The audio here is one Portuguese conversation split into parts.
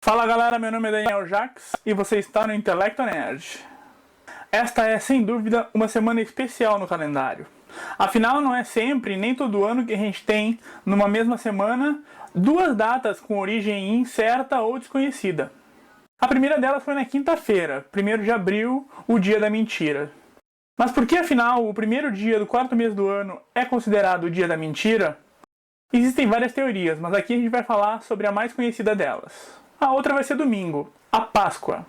Fala galera, meu nome é Daniel Jacques e você está no Intelecto Nerd. Esta é sem dúvida uma semana especial no calendário. Afinal, não é sempre, nem todo ano que a gente tem, numa mesma semana, duas datas com origem incerta ou desconhecida. A primeira delas foi na quinta-feira, 1º de abril, o dia da mentira. Mas por que afinal o primeiro dia do quarto mês do ano é considerado o dia da mentira? Existem várias teorias, mas aqui a gente vai falar sobre a mais conhecida delas. A outra vai ser domingo, a Páscoa,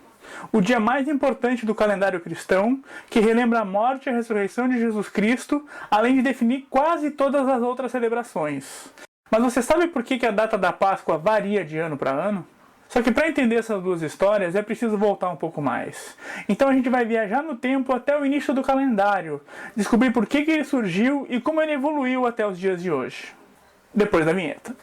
o dia mais importante do calendário cristão, que relembra a morte e a ressurreição de Jesus Cristo, além de definir quase todas as outras celebrações. Mas você sabe por que a data da Páscoa varia de ano para ano? Só que para entender essas duas histórias é preciso voltar um pouco mais. Então a gente vai viajar no tempo até o início do calendário, descobrir por que ele surgiu e como ele evoluiu até os dias de hoje. Depois da vinheta.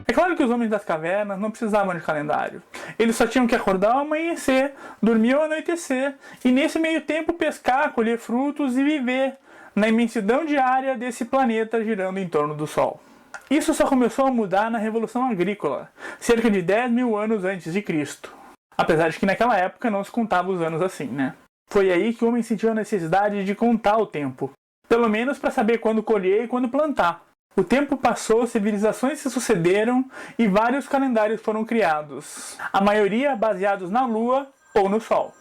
É claro que os homens das cavernas não precisavam de calendário. Eles só tinham que acordar ao amanhecer, dormir ao anoitecer, e nesse meio tempo pescar, colher frutos e viver na imensidão diária desse planeta girando em torno do Sol. Isso só começou a mudar na Revolução Agrícola, cerca de 10 mil anos antes de Cristo. Apesar de que naquela época não se contava os anos assim, né? Foi aí que o homem sentiu a necessidade de contar o tempo, pelo menos para saber quando colher e quando plantar. O tempo passou, civilizações se sucederam e vários calendários foram criados, a maioria baseados na Lua ou no Sol.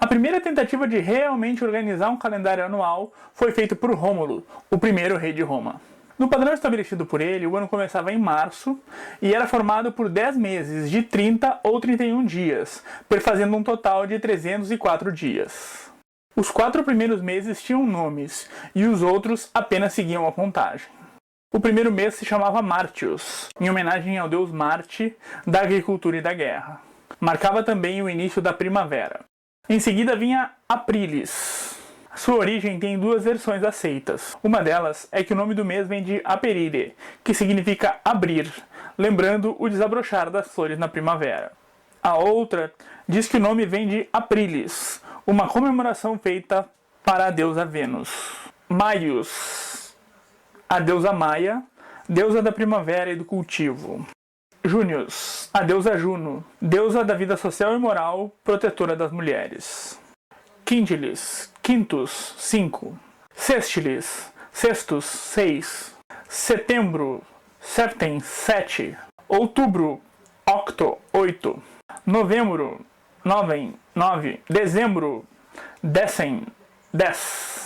A primeira tentativa de realmente organizar um calendário anual foi feita por Rômulo, o primeiro rei de Roma. No padrão estabelecido por ele, o ano começava em março e era formado por 10 meses de 30 ou 31 dias, perfazendo um total de 304 dias. Os 4 primeiros meses tinham nomes e os outros apenas seguiam a contagem. O primeiro mês se chamava Martius, em homenagem ao deus Marte, da agricultura e da guerra. Marcava também o início da primavera. Em seguida vinha Aprilis. Sua origem tem duas versões aceitas. Uma delas é que o nome do mês vem de Aperire, que significa abrir, lembrando o desabrochar das flores na primavera. A outra diz que o nome vem de Aprilis, uma comemoração feita para a deusa Vênus. Maius, a deusa Maia, deusa da primavera e do cultivo. Június, a deusa Juno, deusa da vida social e moral, protetora das mulheres. Quintilis, quintus, 5. Sextilis, sextus, 6. Setembro, septem, 7. Outubro, octo, 8. Novembro, novem, 9. Dezembro, decem, 10.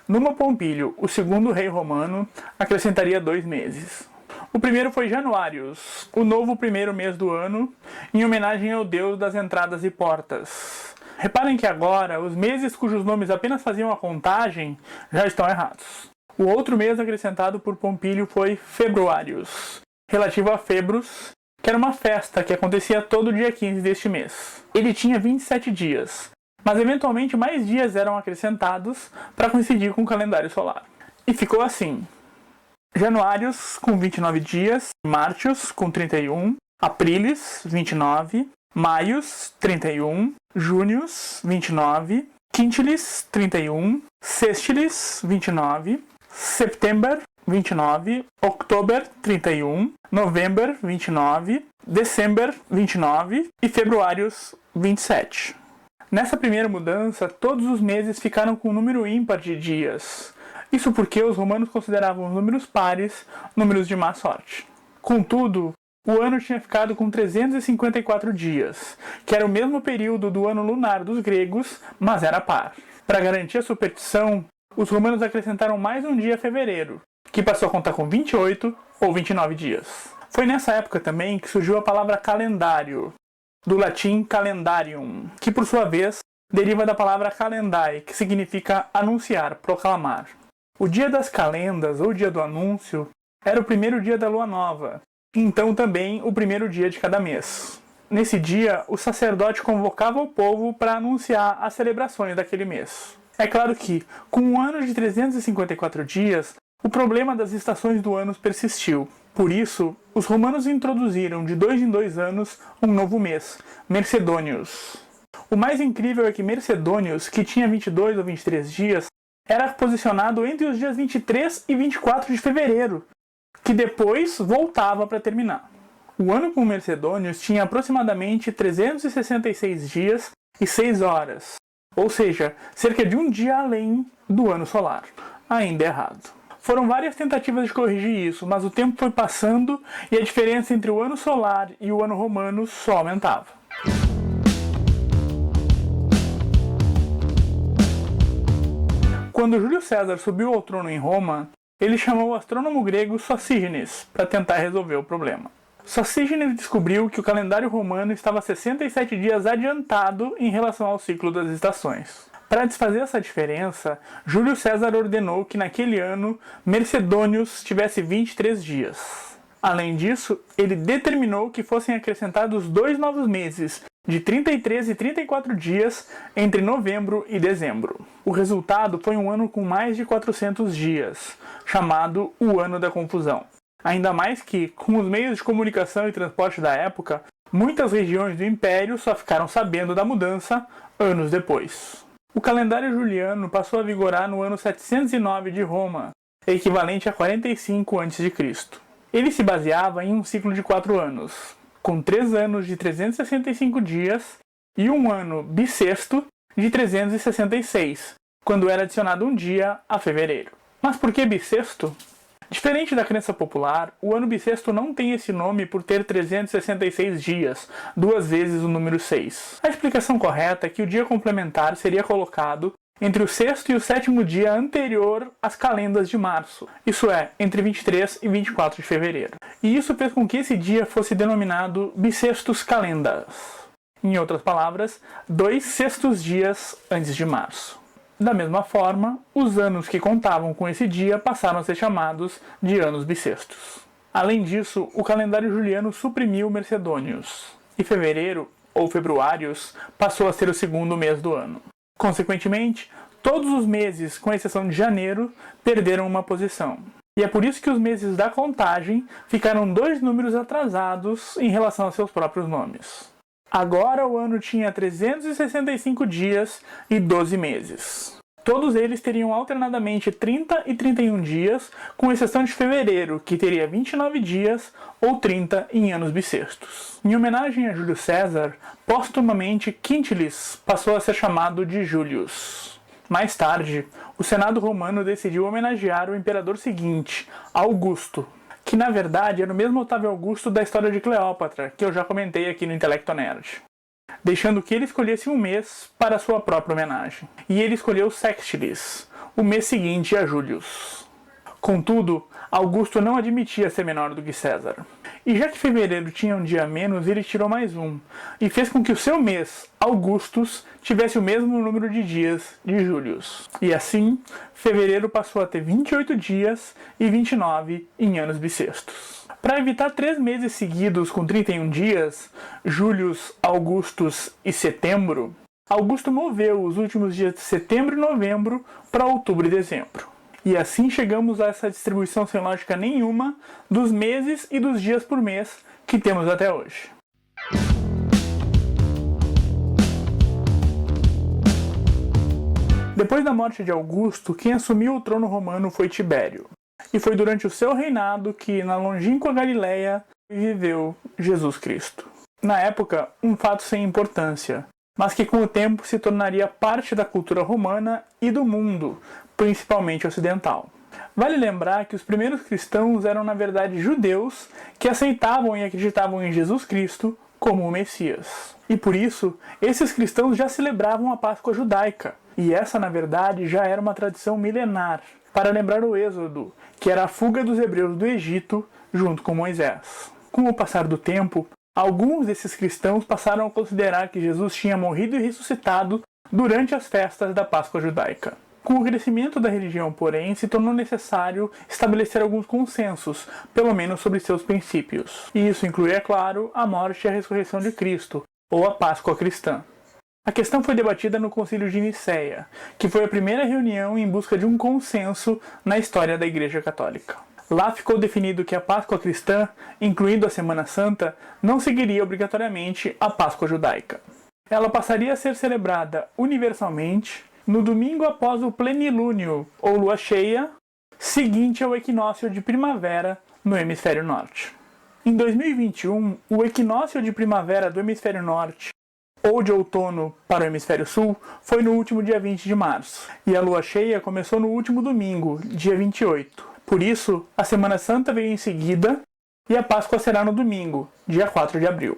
Numa Pompílio, o segundo rei romano, acrescentaria 2 meses. O primeiro foi Januárius, o novo primeiro mês do ano, em homenagem ao deus das entradas e portas. Reparem que agora, os meses cujos nomes apenas faziam a contagem já estão errados. O outro mês acrescentado por Pompílio foi Februárius, relativo a Februs, que era uma festa que acontecia todo dia 15 deste mês. Ele tinha 27 dias. Mas eventualmente mais dias eram acrescentados para coincidir com o calendário solar. E ficou assim: Januários com 29 dias, Martius com 31, Aprilis 29, Maius 31, Június 29, Quintilis 31, Sextilis 29, September 29, October 31, November 29, December 29 e Februários 27. Nessa primeira mudança, todos os meses ficaram com um número ímpar de dias. Isso porque os romanos consideravam os números pares números de má sorte. Contudo, o ano tinha ficado com 354 dias, que era o mesmo período do ano lunar dos gregos, mas era par. Para garantir a superstição, os romanos acrescentaram mais um dia a fevereiro, que passou a contar com 28 ou 29 dias. Foi nessa época também que surgiu a palavra calendário, do latim calendarium, que por sua vez deriva da palavra calendai, que significa anunciar, proclamar. O dia das calendas, ou dia do anúncio, era o primeiro dia da lua nova, então também o primeiro dia de cada mês. Nesse dia, o sacerdote convocava o povo para anunciar as celebrações daquele mês. É claro que, com um ano de 354 dias, O problema das estações do ano persistiu. Por isso, os romanos introduziram de 2 em 2 anos um novo mês, Mercedônios. O mais incrível é que Mercedônios, que tinha 22 ou 23 dias, era posicionado entre os dias 23 e 24 de fevereiro, que depois voltava para terminar. O ano com Mercedônios tinha aproximadamente 366 dias e 6 horas, ou seja, cerca de um dia além do ano solar. Ainda errado. Foram várias tentativas de corrigir isso, mas o tempo foi passando e a diferença entre o ano solar e o ano romano só aumentava. Quando Júlio César subiu ao trono em Roma, ele chamou o astrônomo grego Sosígenes para tentar resolver o problema. Sosígenes descobriu que o calendário romano estava 67 dias adiantado em relação ao ciclo das estações. Para desfazer essa diferença, Júlio César ordenou que naquele ano Mercedônios tivesse 23 dias. Além disso, ele determinou que fossem acrescentados 2 novos meses, de 33 e 34 dias, entre novembro e dezembro. O resultado foi um ano com mais de 400 dias, chamado o Ano da Confusão. Ainda mais que, com os meios de comunicação e transporte da época, muitas regiões do Império só ficaram sabendo da mudança anos depois. O calendário juliano passou a vigorar no ano 709 de Roma, equivalente a 45 a.C. Ele se baseava em um ciclo de 4 anos, com 3 anos de 365 dias e um ano bissexto de 366, quando era adicionado um dia a fevereiro. Mas por que bissexto? Diferente da crença popular, o ano bissexto não tem esse nome por ter 366 dias, 2 vezes o número 6. A explicação correta é que o dia complementar seria colocado entre o sexto e o sétimo dia anterior às calendas de março, isso é, entre 23 e 24 de fevereiro. E isso fez com que esse dia fosse denominado bissextus calendas. Em outras palavras, 2 sextos dias antes de março. Da mesma forma, os anos que contavam com esse dia passaram a ser chamados de anos bissextos. Além disso, o calendário juliano suprimiu Mercedônios, e fevereiro, ou februários, passou a ser o segundo mês do ano. Consequentemente, todos os meses, com exceção de janeiro, perderam uma posição. E é por isso que os meses da contagem ficaram 2 números atrasados em relação a seus próprios nomes. Agora o ano tinha 365 dias e 12 meses. Todos eles teriam alternadamente 30 e 31 dias, com exceção de fevereiro, que teria 29 dias ou 30 em anos bissextos. Em homenagem a Júlio César, póstumamente Quintilis passou a ser chamado de Július. Mais tarde, o Senado romano decidiu homenagear o imperador seguinte, Augusto, que na verdade era o mesmo Otávio Augusto da história de Cleópatra, que eu já comentei aqui no Intelecto Nerd, deixando que ele escolhesse um mês para sua própria homenagem. E ele escolheu Sextilis, o mês seguinte a Július. Contudo, Augusto não admitia ser menor do que César. E já que fevereiro tinha um dia a menos, ele tirou mais um, e fez com que o seu mês, Augustus, tivesse o mesmo número de dias de Július. E assim, fevereiro passou a ter 28 dias e 29 em anos bissextos. Para evitar 3 meses seguidos com 31 dias, Július, Augustus e Setembro, Augusto moveu os últimos dias de setembro e novembro para outubro e dezembro. E assim chegamos a essa distribuição sem lógica nenhuma dos meses e dos dias por mês que temos até hoje. Depois da morte de Augusto, quem assumiu o trono romano foi Tibério. E foi durante o seu reinado que, na longínqua Galileia, viveu Jesus Cristo. Na época, um fato sem importância, mas que com o tempo se tornaria parte da cultura romana e do mundo, principalmente ocidental. Vale lembrar que os primeiros cristãos eram na verdade judeus que aceitavam e acreditavam em Jesus Cristo como o Messias. E por isso, esses cristãos já celebravam a Páscoa judaica. E essa na verdade já era uma tradição milenar, para lembrar o Êxodo, que era a fuga dos hebreus do Egito junto com Moisés. Com o passar do tempo, alguns desses cristãos passaram a considerar que Jesus tinha morrido e ressuscitado durante as festas da Páscoa judaica. Com o crescimento da religião, porém, se tornou necessário estabelecer alguns consensos, pelo menos sobre seus princípios. E isso inclui, é claro, a morte e a ressurreição de Cristo, ou a Páscoa cristã. A questão foi debatida no Concílio de Nicéia, que foi a primeira reunião em busca de um consenso na história da Igreja Católica. Lá ficou definido que a Páscoa cristã, incluindo a Semana Santa, não seguiria obrigatoriamente a Páscoa judaica. Ela passaria a ser celebrada universalmente no domingo após o plenilúnio, ou lua cheia, seguinte ao equinócio de primavera no hemisfério norte. Em 2021, o equinócio de primavera do hemisfério norte, ou de outono para o hemisfério sul, foi no último dia 20 de março, e a lua cheia começou no último domingo, dia 28. Por isso, a Semana Santa veio em seguida, e a Páscoa será no domingo, dia 4 de abril.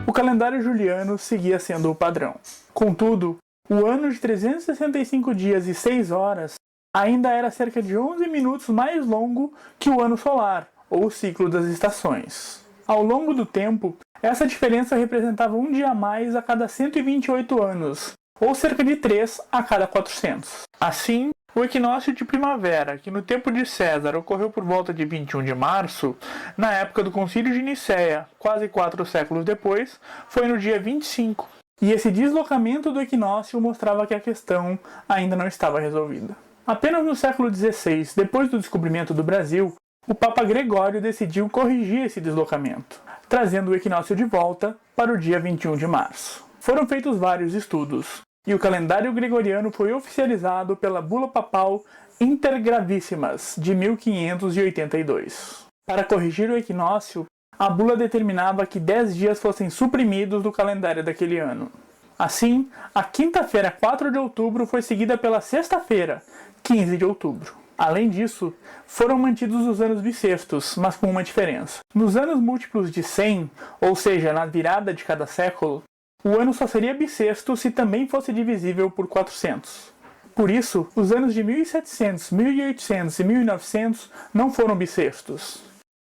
O calendário juliano seguia sendo o padrão. Contudo, o ano de 365 dias e 6 horas ainda era cerca de 11 minutos mais longo que o ano solar, ou o ciclo das estações. Ao longo do tempo, essa diferença representava um dia a mais a cada 128 anos, ou cerca de 3 a cada 400. Assim, o equinócio de primavera, que no tempo de César ocorreu por volta de 21 de março, na época do Concílio de Nicéia, quase 4 séculos depois, foi no dia 25. E esse deslocamento do equinócio mostrava que a questão ainda não estava resolvida. Apenas no século XVI, depois do descobrimento do Brasil, o Papa Gregório decidiu corrigir esse deslocamento, trazendo o equinócio de volta para o dia 21 de março. Foram feitos vários estudos, e o calendário gregoriano foi oficializado pela Bula Papal Intergravissimas, de 1582. Para corrigir o equinócio, a bula determinava que 10 dias fossem suprimidos do calendário daquele ano. Assim, a quinta-feira, 4 de outubro, foi seguida pela sexta-feira, 15 de outubro. Além disso, foram mantidos os anos bissextos, mas com uma diferença. Nos anos múltiplos de 100, ou seja, na virada de cada século, o ano só seria bissexto se também fosse divisível por 400. Por isso, os anos de 1700, 1800 e 1900 não foram bissextos.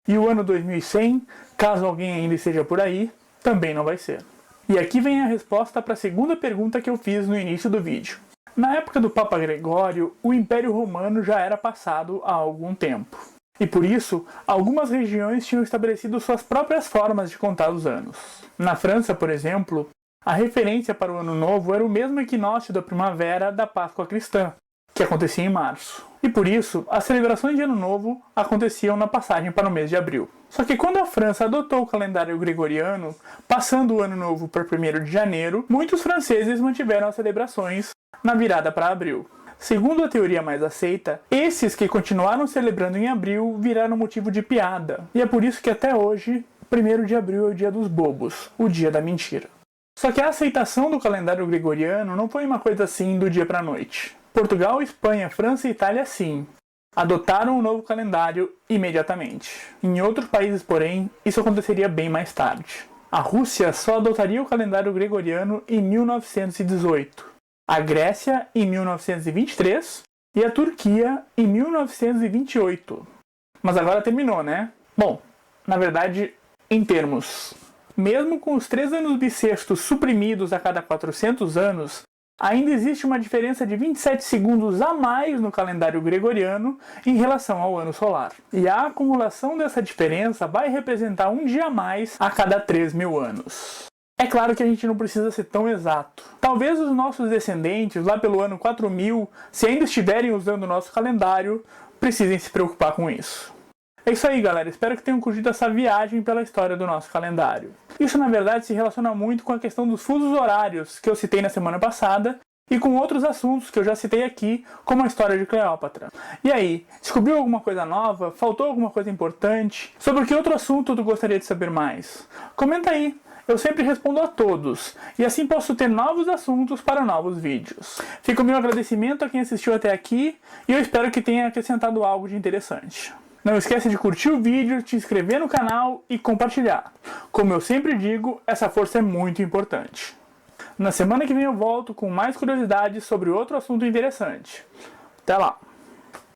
E o ano 2100, caso alguém ainda esteja por aí, também não vai ser. E aqui vem a resposta para a segunda pergunta que eu fiz no início do vídeo. Na época do Papa Gregório, o Império Romano já era passado há algum tempo. E por isso, algumas regiões tinham estabelecido suas próprias formas de contar os anos. Na França, por exemplo, a referência para o Ano Novo era o mesmo equinócio da primavera da Páscoa cristã, que acontecia em março. E por isso, as celebrações de Ano Novo aconteciam na passagem para o mês de abril. Só que quando a França adotou o calendário gregoriano, passando o Ano Novo para 1º de janeiro, muitos franceses mantiveram as celebrações na virada para abril. Segundo a teoria mais aceita, esses que continuaram celebrando em abril viraram motivo de piada. E é por isso que até hoje, 1º de abril é o dia dos bobos, o dia da mentira. Só que a aceitação do calendário gregoriano não foi uma coisa assim do dia para a noite. Portugal, Espanha, França e Itália sim, adotaram o novo calendário imediatamente. Em outros países, porém, isso aconteceria bem mais tarde. A Rússia só adotaria o calendário gregoriano em 1918, a Grécia em 1923 e a Turquia em 1928. Mas agora terminou, né? Bom, na verdade, em termos. Mesmo com os 3 anos bissextos suprimidos a cada 400 anos, ainda existe uma diferença de 27 segundos a mais no calendário gregoriano em relação ao ano solar. E a acumulação dessa diferença vai representar um dia a mais a cada 3.000 anos. É claro que a gente não precisa ser tão exato. Talvez os nossos descendentes, lá pelo ano 4000, se ainda estiverem usando o nosso calendário, precisem se preocupar com isso. É isso aí, galera. Espero que tenham curtido essa viagem pela história do nosso calendário. Isso, na verdade, se relaciona muito com a questão dos fusos horários que eu citei na semana passada e com outros assuntos que eu já citei aqui, como a história de Cleópatra. E aí, descobriu alguma coisa nova? Faltou alguma coisa importante? Sobre que outro assunto tu gostaria de saber mais? Comenta aí. Eu sempre respondo a todos, e assim posso ter novos assuntos para novos vídeos. Fica o meu agradecimento a quem assistiu até aqui, e eu espero que tenha acrescentado algo de interessante. Não esqueça de curtir o vídeo, te inscrever no canal e compartilhar. Como eu sempre digo, essa força é muito importante. Na semana que vem eu volto com mais curiosidades sobre outro assunto interessante. Até lá!